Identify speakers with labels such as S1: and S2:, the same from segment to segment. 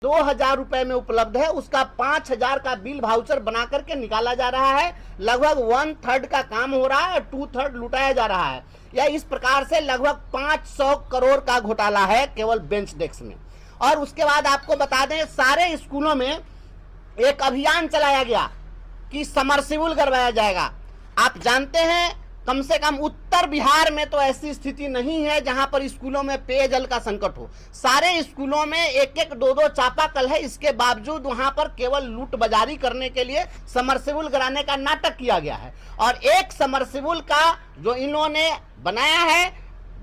S1: 2,000 रुपए में उपलब्ध है, उसका 5,000 का बिल वाउचर बना करके निकाला जा रहा है। लगभग 1/3 का काम हो रहा है, 2/3 लुटाया जा रहा है। या इस प्रकार से लगभग 500 करोड़ का घोटाला है केवल बेंच डेस्क में। और उसके बाद आपको बता दें, सारे स्कूलों में एक अभियान चलाया गया कि समरसिबल करवाया जाएगा। आप जानते हैं, कम से कम उत्तर बिहार में तो ऐसी स्थिति नहीं है जहां पर स्कूलों में पेयजल का संकट हो। सारे स्कूलों में एक एक दो दो चापाकल है, इसके बावजूद वहां पर केवल लूट बाजारी करने के लिए समरसिबल कराने का नाटक किया गया है। और एक समरसिबल का जो इन्होंने बनाया है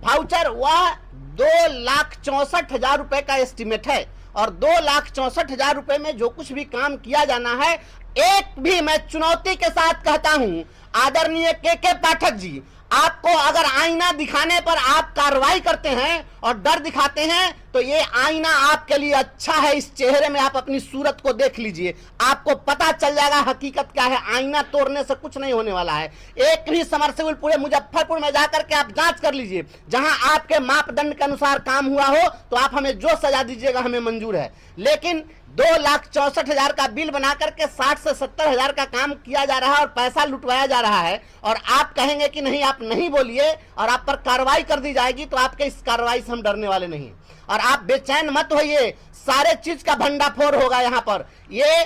S1: वाउचर, वह 2,64,000 रुपए का एस्टिमेट है। और 2,64,000 रुपए में जो कुछ भी काम किया जाना है, एक भी, मैं चुनौती के साथ कहता हूं आदरणीय के पाठक जी, आपको अगर आईना दिखाने पर आप कार्रवाई करते हैं और डर दिखाते हैं तो ये आईना आपके लिए अच्छा है। इस चेहरे में आप अपनी सूरत को देख लीजिए, आपको पता चल जाएगा हकीकत क्या है। आईना तोड़ने से कुछ नहीं होने वाला है। एक भी समरसिबल पूरे मुजफ्फरपुर में जाकर के आप जांच कर लीजिए, जहां आपके मापदंड के अनुसार काम हुआ हो तो आप हमें जो सजा दीजिएगा हमें मंजूर है। लेकिन 2,64,000 का बिल बनाकर के 60 से 70,000 का काम किया जा रहा है और पैसा लुटवाया जा रहा है। और आप कहेंगे कि नहीं, आप नहीं बोलिए और आप पर कार्रवाई कर दी जाएगी, तो आपके इस कार्रवाई से हम डरने वाले नहीं। और आप बेचैन मत होइए, सारे चीज का भंडाफोड़ होगा यहाँ पर। ये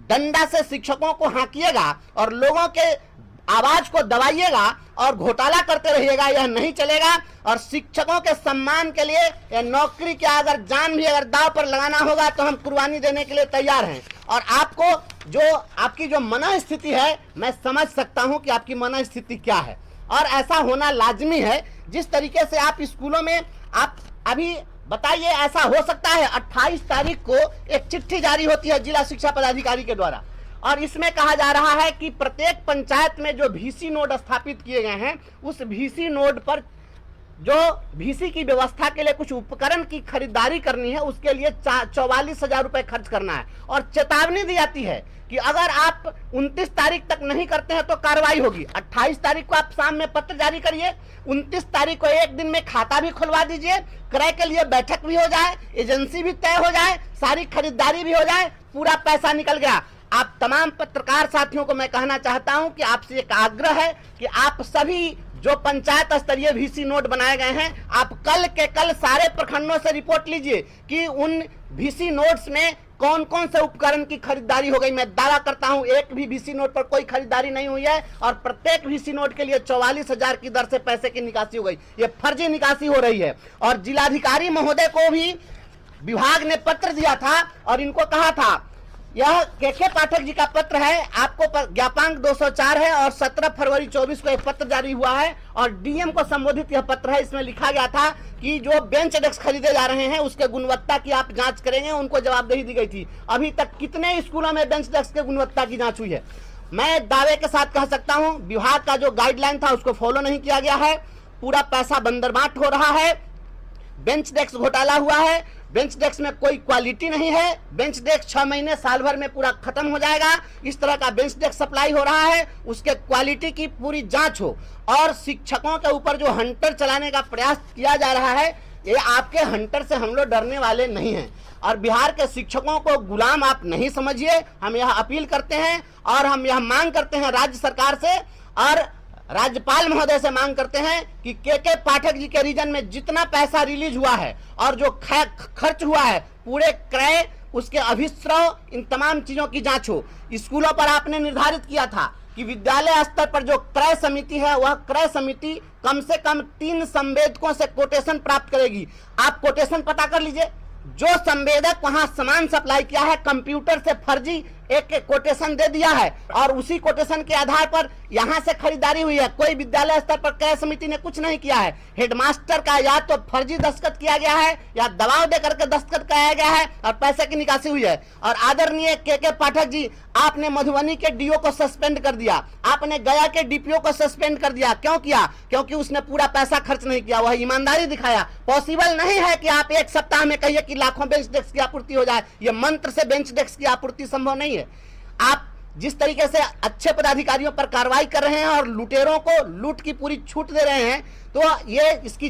S1: डंडा से शिक्षकों को हाँकिएगा और लोगों के आवाज को दबाइएगा और घोटाला करते रहिएगा, यह नहीं चलेगा। और शिक्षकों के सम्मान के लिए या नौकरी के अगर जान भी अगर दांव पर लगाना होगा तो हम कुर्बानी देने के लिए तैयार हैं। और आपको जो आपकी जो मनस्थिति है, मैं समझ सकता हूं कि आपकी मनस्थिति क्या है, और ऐसा होना लाजमी है। जिस तरीके से आप स्कूलों में आप अभी बताइए, ऐसा हो सकता है 28 तारीख को एक चिट्ठी जारी होती है जिला शिक्षा पदाधिकारी के द्वारा, और इसमें कहा जा रहा है कि प्रत्येक पंचायत में जो VC नोड स्थापित किए गए हैं, उस VC नोड पर जो VC की व्यवस्था के लिए कुछ उपकरण की खरीदारी करनी है, उसके लिए 44,000 रुपए खर्च करना है। और चेतावनी दी जाती है कि अगर आप 29 तारीख तक नहीं करते हैं तो कार्रवाई होगी। 28 तारीख को आप शाम में पत्र जारी करिए, 29 तारीख को एक दिन में खाता भी खुलवा दीजिए, क्रय के लिए बैठक भी हो जाए, एजेंसी भी तय हो जाए, सारी खरीदारी भी हो जाए, पूरा पैसा निकल गया। आप तमाम पत्रकार साथियों को मैं कहना चाहता हूं कि आपसे एक आग्रह है कि आप सभी जो पंचायत स्तरीय VC नोड बनाए गए हैं, आप कल के कल सारे प्रखंडों से रिपोर्ट लीजिए कि उन VC नोड्स में कौन कौन से उपकरण की खरीदारी हो गई। मैं दावा करता हूं एक भी VC नोड पर कोई खरीदारी नहीं हुई है, और प्रत्येक VC नोड के लिए 44,000 की दर से पैसे की निकासी हो गई। ये फर्जी निकासी हो रही है। और जिलाधिकारी महोदय को भी विभाग ने पत्र दिया था और इनको कहा था, यह के पाठक जी का पत्र है, आपको ज्ञापांक 204 है और 17 फरवरी 24 को एक पत्र जारी हुआ है और DM को संबोधित यह पत्र है। इसमें लिखा गया था कि जो बेंच डेस्क खरीदे जा रहे हैं उसके गुणवत्ता की आप जांच करेंगे, उनको जवाबदेही दी गई थी। अभी तक कितने स्कूलों में बेंच डेस्क के गुणवत्ता की जांच हुई है? मैं दावे के साथ कह सकता हूं विभाग का जो गाइडलाइन था उसको फॉलो नहीं किया गया है। पूरा पैसा बंदरबाट हो रहा है, बेंच डेस्क घोटाला हुआ है, बेंच डेस्क में कोई क्वालिटी नहीं है, बेंच डेस्क 6 महीने साल भर में पूरा खत्म हो जाएगा। इस तरह का बेंच डेस्क सप्लाई हो रहा है, उसके क्वालिटी की पूरी जांच हो। और शिक्षकों के ऊपर जो हंटर चलाने का प्रयास किया जा रहा है, ये आपके हंटर से हम लोग डरने वाले नहीं हैं। और बिहार के शिक्षकों को गुलाम आप नहीं समझिए। हम यह अपील करते हैं और हम यह मांग करते हैं राज्य सरकार से और राज्यपाल महोदय से मांग करते हैं कि के पाठक जी के रीजन में जितना पैसा रिलीज हुआ है और जो खर्च हुआ है, पूरे क्रय, उसके अभिस्रव, इन तमाम चीजों की जांच हो। स्कूलों पर आपने निर्धारित किया था कि विद्यालय स्तर पर जो क्रय समिति है, वह क्रय समिति कम से कम 3 संवेदकों से कोटेशन प्राप्त करेगी। आप कोटेशन पता कर लीजिए। जो संवेदक वहां सामान सप्लाई किया है, कंप्यूटर से फर्जी एक कोटेशन दे दिया है और उसी कोटेशन के आधार पर यहां से खरीदारी हुई है। कोई विद्यालय स्तर पर क्रय समिति ने कुछ नहीं किया है। हेडमास्टर का या तो फर्जी दस्तखत किया गया है या दबाव देकर के दस्तखत कराया गया है और पैसे की निकासी हुई है। और आदरणीय के पाठक जी, आपने मधुबनी के DO को सस्पेंड कर दिया, आपने गया के DPO को सस्पेंड कर दिया। क्यों किया? क्योंकि उसने पूरा पैसा खर्च नहीं किया, वह ईमानदारी दिखाया। पॉसिबल नहीं है कि आप एक सप्ताह में कहिए कि लाखों बेंच डेस्क की आपूर्ति हो जाए। यह मंत्र से बेंच डेस्क की आपूर्ति संभव नहीं है। आप जिस तरीके से अच्छे पदाधिकारियों पर कार्रवाई कर रहे हैं और लुटेरों को लूट की पूरी छूट दे रहे हैं, तो ये इसकी